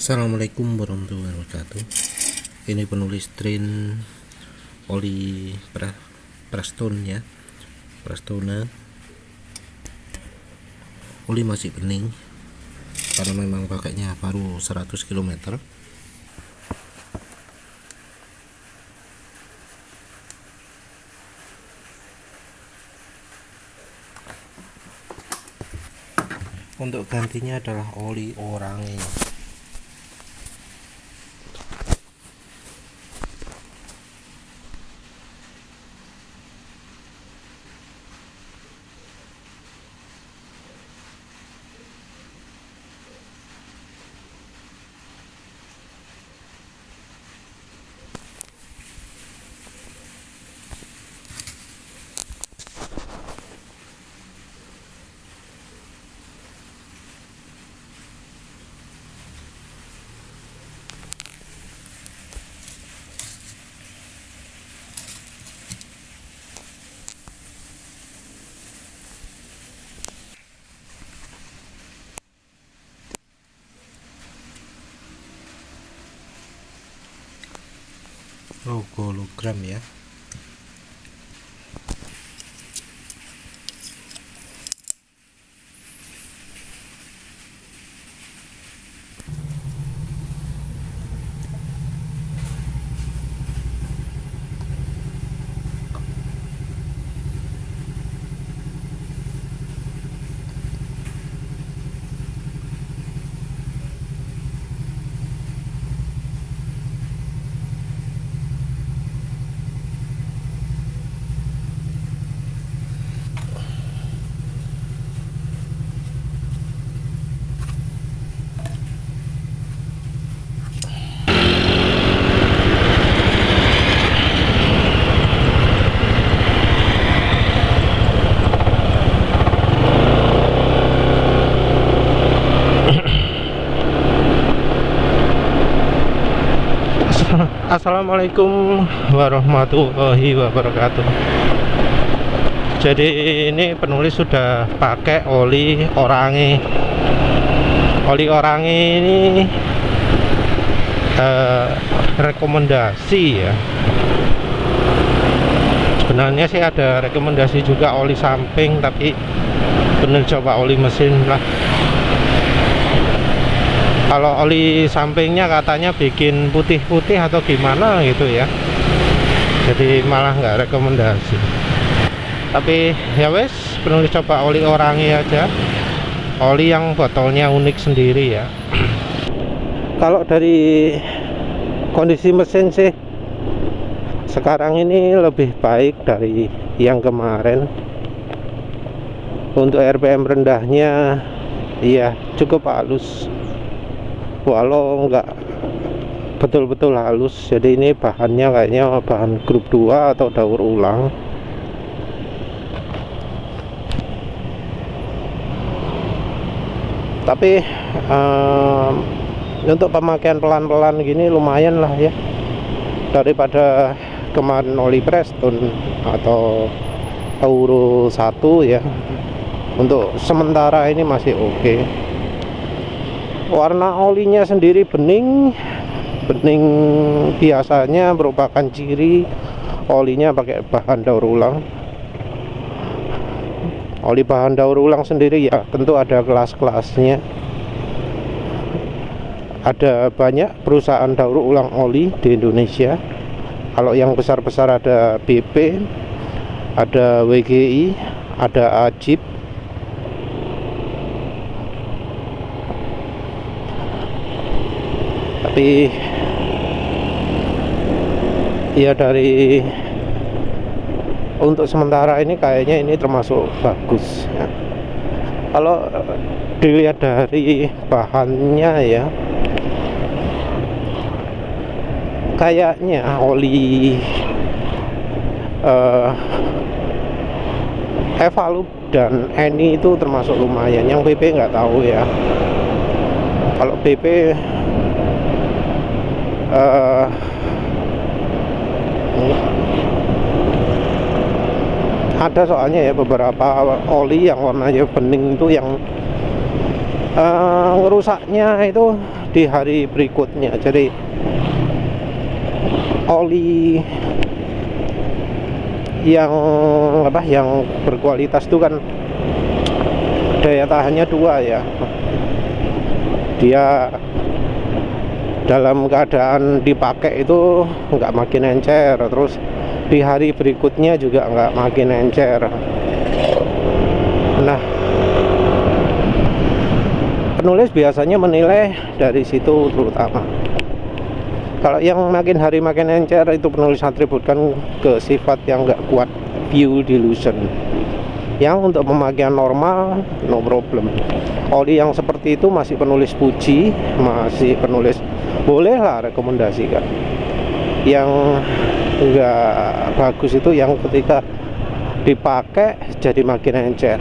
Assalamualaikum warahmatullahi wabarakatuh. Ini penulis trin oli Prestone ya. Prestone oli masih bening karena memang pakainya baru 100 km. Untuk gantinya adalah oli Orange. Logo hologram ya. Assalamualaikum warahmatullahi wabarakatuh. Jadi ini penulis sudah pakai oli Orange. Oli Orange ini rekomendasi ya. Sebenarnya sih ada rekomendasi juga oli samping, tapi bener coba oli mesin lah. Kalau oli sampingnya katanya bikin putih-putih atau gimana gitu ya, jadi malah nggak rekomendasi. Tapi ya wes, penulis coba oli Orange aja, oli yang botolnya unik sendiri ya. Kalau dari kondisi mesin sih sekarang ini lebih baik dari yang kemarin. Untuk RPM rendahnya iya cukup halus, walau nggak betul-betul halus. Jadi ini bahannya kayaknya bahan grup 2 atau daur ulang. Tapi untuk pemakaian pelan-pelan gini lumayan lah ya, daripada kemarin oli Prestone atau Euro 1 ya. Untuk sementara ini masih oke. Warna olinya sendiri bening biasanya merupakan ciri olinya pakai bahan daur ulang. Oli bahan daur ulang sendiri ya tentu ada kelas-kelasnya. Ada banyak perusahaan daur ulang oli di Indonesia. Kalau yang besar-besar ada BP, ada WGI, ada Ajib. Tapi ya dari untuk sementara ini kayaknya ini termasuk bagus ya. Kalau dilihat dari bahannya ya, kayaknya oli Evalup dan Eni itu termasuk lumayan. Yang BP nggak tahu ya. Kalau BP ada soalnya ya beberapa oli yang warnanya bening itu yang ngerusaknya itu di hari berikutnya. Jadi oli yang berkualitas itu kan daya tahannya 2 ya. Dia dalam keadaan dipakai itu nggak makin encer, terus di hari berikutnya juga nggak makin encer. Nah, penulis biasanya menilai dari situ terutama. Kalau yang makin hari makin encer itu penulis atributkan ke sifat yang nggak kuat, view delusion. Yang untuk pemakaian normal no problem. Oli yang seperti itu masih penulis puji, masih penulis bolehlah rekomendasikan. Yang enggak bagus itu yang ketika dipakai jadi makin encer.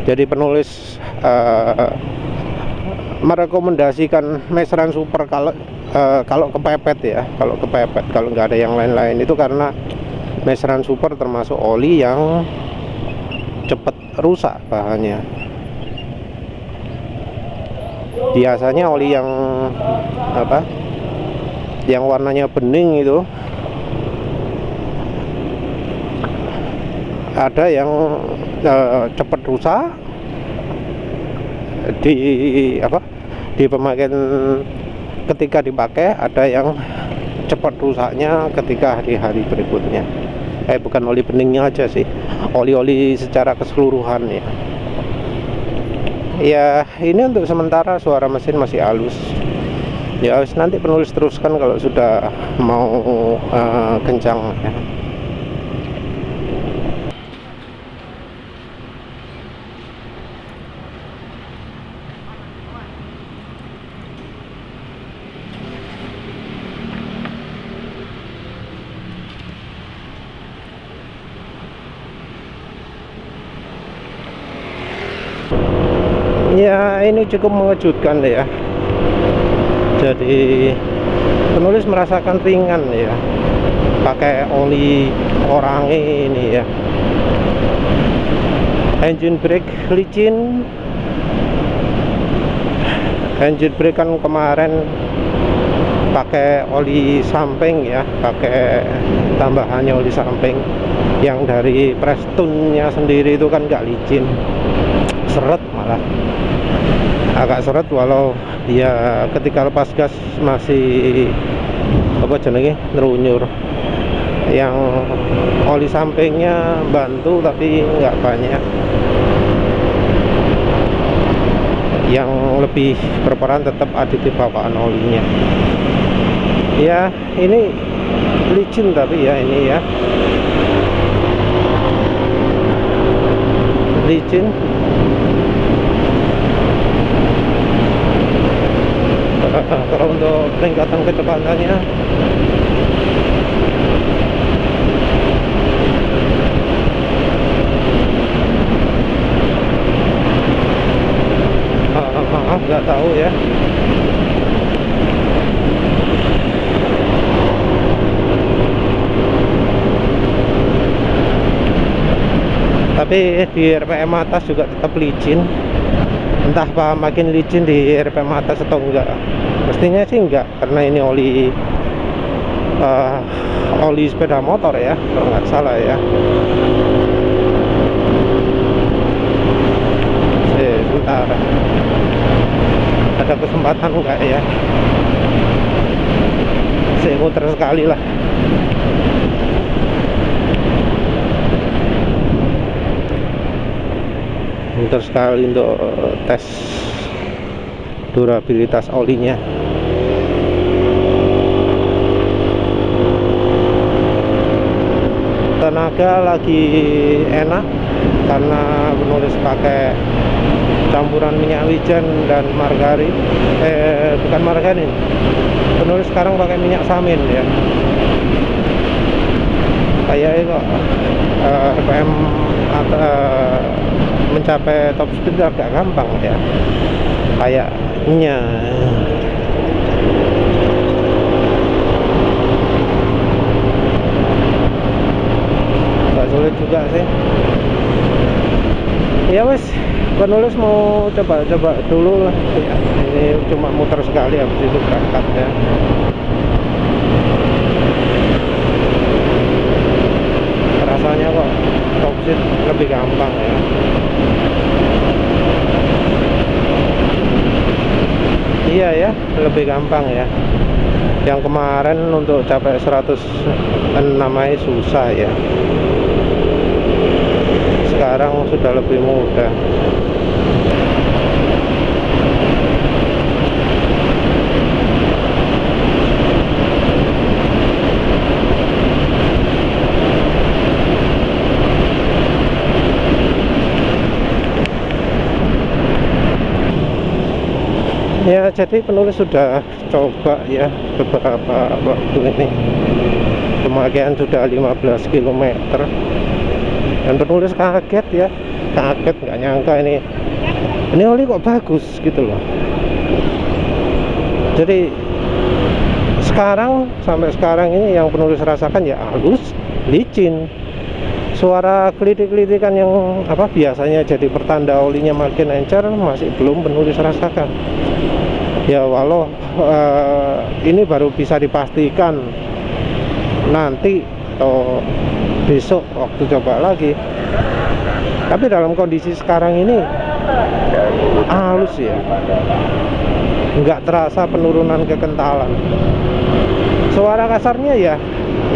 Jadi penulis merekomendasikan Mesran Super kalau kepepet ya, kalau nggak ada yang lain-lain itu karena Mesran Super termasuk oli yang cepat rusak bahannya. Biasanya oli yang yang warnanya bening itu ada yang cepat rusak di pemakaian ketika dipakai, ada yang cepat rusaknya ketika di hari berikutnya. Bukan oli beningnya aja sih, oli-oli secara keseluruhan ya. Ya ini untuk sementara suara mesin masih halus ya, nanti penulis teruskan kalau sudah mau kencang ya. Ya ini cukup mengejutkan ya. Jadi penulis merasakan ringan ya pakai oli orang ini ya. Engine brake licin. Engine brake kan kemarin pakai oli samping ya, pakai tambahannya oli samping yang dari Prestonnya sendiri itu kan nggak licin, seret malah agak seret, walau ya ketika lepas gas masih nerunyur. Yang oli sampingnya bantu tapi nggak banyak. Yang lebih berperan tetap aditif bawaan olinya ya. Ini licin tapi ya, ini ya licin. Kalau untuk peningkatan kecepatannya maaf nggak tahu ya. Tapi di RPM atas juga tetap licin. Entah apa makin licin di RPM atas atau enggak. Mestinya sih enggak, karena ini oli sepeda motor ya, kalau nggak salah ya. Sebentar, ada kesempatan enggak ya? Saya muter sekali lah. Muter sekali untuk tes durabilitas olinya. Tenaga lagi enak karena penulis pakai campuran minyak wijen dan margarin. Bukan margarin, penulis sekarang pakai minyak samin ya. Kayaknya kok RPM mencapai top speed agak gampang ya kayaknya. Nggak sulit juga sih ya wes. penulis mau coba-coba dulu lah ya. Ini cuma muter sekali habis itu berangkat ya. Rasanya kok topsit lebih gampang ya. Iya ya, lebih gampang ya. Yang kemarin untuk capai 106 aja susah ya. Sekarang sudah lebih mudah. Ya, jadi penulis sudah coba ya beberapa waktu ini. Pemakaian sudah 15 km. Dan penulis kaget ya, kaget nggak nyangka ini oli kok bagus gitu loh. Jadi sampai sekarang ini yang penulis rasakan ya halus, licin. Suara kelitik-kelitikan yang biasanya jadi pertanda olinya makin encer masih belum penulis rasakan. Ya walau ini baru bisa dipastikan nanti atau besok waktu coba lagi. Tapi dalam kondisi sekarang ini halus ya, nggak terasa penurunan kekentalan. Suara kasarnya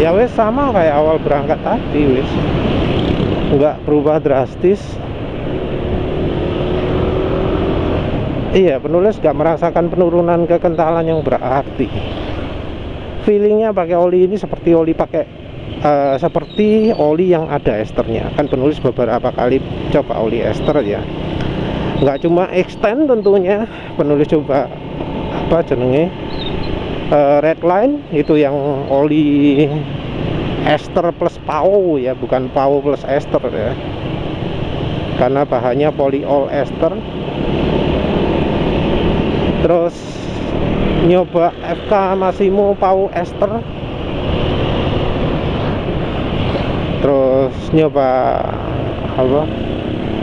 ya wes sama kayak awal berangkat tadi, wes nggak berubah drastis. Iya, penulis nggak merasakan penurunan kekentalan yang berarti. Feelingnya pakai oli ini seperti oli seperti oli yang ada esternya. Kan penulis beberapa kali coba oli ester ya. Nggak cuma extend tentunya, penulis coba red line itu yang oli ester plus PAO ya, bukan PAO plus ester ya. Karena bahannya polyol ester. Terus nyoba FK Massimo PAO ester. Terus nyoba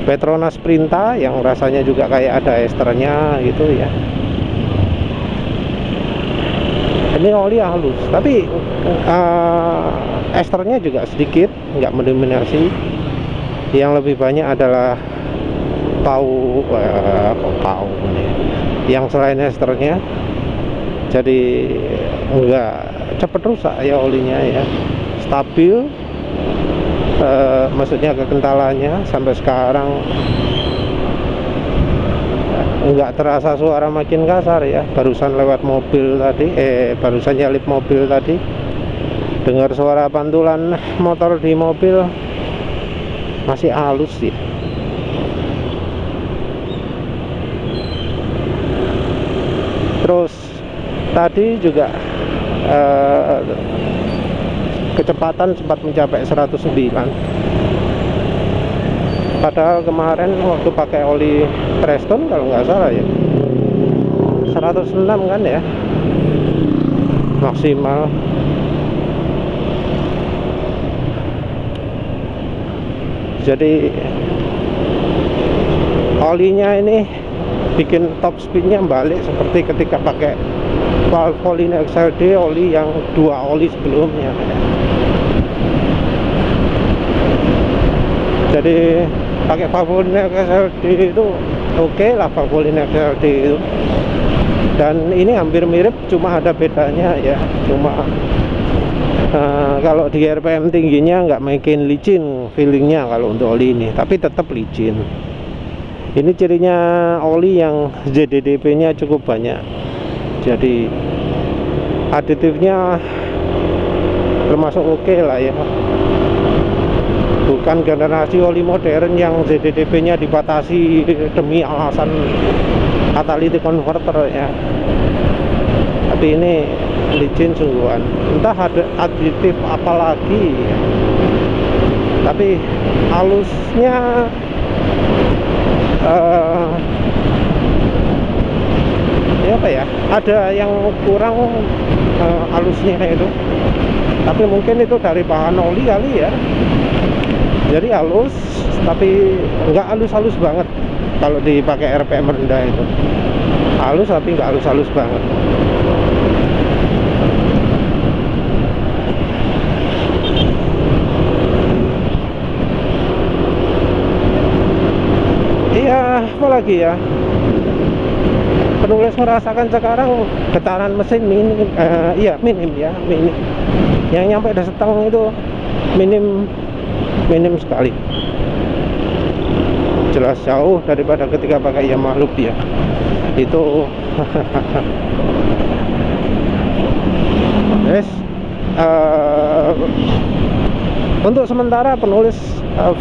Petronas Printa yang rasanya juga kayak ada esternya gitu ya. Ini oli halus, tapi esternya juga sedikit, nggak mendominasi. Yang lebih banyak adalah PAO nih. Yang selain esternya, jadi nggak cepet rusak ya olinya ya, stabil. Maksudnya kekentalannya sampai sekarang nggak terasa suara makin kasar ya. Barusan lewat mobil tadi, barusan nyalip mobil tadi, dengar suara pantulan motor di mobil masih halus sih. Terus tadi juga kecepatan sempat mencapai 109. Padahal kemarin waktu pakai oli Preston kalau nggak salah ya 106 kan ya maksimal. Jadi olinya ini bikin top speednya balik seperti ketika pakai Valvoline XLD oli yang 2 oli sebelumnya. Jadi pakai Valvoline XLD itu oke lah, Valvoline XLD itu. Dan ini hampir mirip, cuma ada bedanya ya. Cuma kalau di RPM tingginya nggak makin licin feelingnya kalau untuk oli ini, tapi tetap licin. Ini cirinya oli yang ZDDP-nya cukup banyak. Jadi aditifnya termasuk oke lah ya. Bukan generasi oli modern yang ZDDP-nya dibatasi demi alasan catalytic converter ya. Tapi ini licin sungguhan. Entah ada aditif apa lagi ya. Tapi halusnya ada yang kurang halusnya itu. Tapi mungkin itu dari bahan oli kali ya. Jadi halus, tapi nggak halus-halus banget. kalau dipakai RPM rendah itu halus, tapi nggak halus-halus banget. Iya, apalagi ya, penulis merasakan sekarang getaran mesin minim, iya minim ya, minim. Yang nyampe ada seteng itu minim sekali. Jelas jauh daripada ketika pakai Yamaha Loop ya. Itu yes. Untuk sementara penulis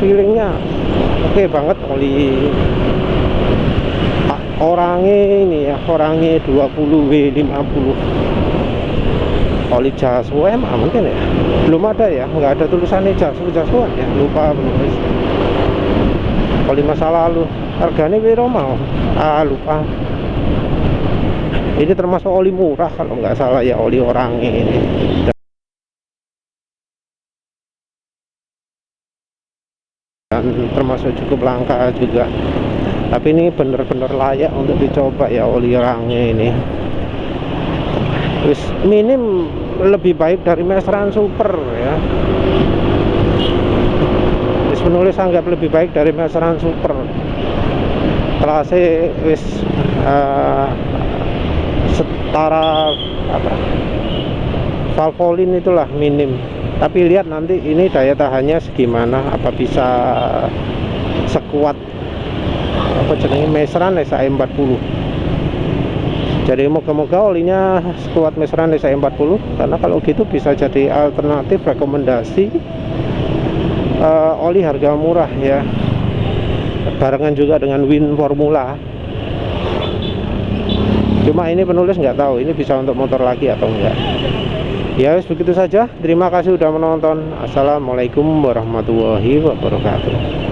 feelingnya oke banget. Oli orangnya ini ya, orangnya 20W50 oli Jaswa mungkin ya, belum ada ya, nggak ada tulisannya Jaswa ya, lupa penulis. Oli masa lalu harganya piro mau, lupa. Ini termasuk oli murah kalau nggak salah ya, oli orangnya ini. Dan termasuk cukup langka juga, tapi ini bener-bener layak untuk dicoba ya, oli orangnya ini. Terus minim lebih baik dari Masteran Super ya. Terus penulis anggap lebih baik dari Masteran Super. Kelasnya wis setara apa, Valvoline itulah minim. Tapi lihat nanti ini daya tahannya segimana, apa bisa sekuat apa jenenge Masteran SA40. Jadi moga-moga olinya sekuat Masteran SA40, karena kalau gitu bisa jadi alternatif rekomendasi oli harga murah ya, barengan juga dengan Win Formula. Cuma ini penulis nggak tahu ini bisa untuk motor lagi atau enggak. Ya begitu saja, terima kasih sudah menonton. Assalamualaikum warahmatullahi wabarakatuh.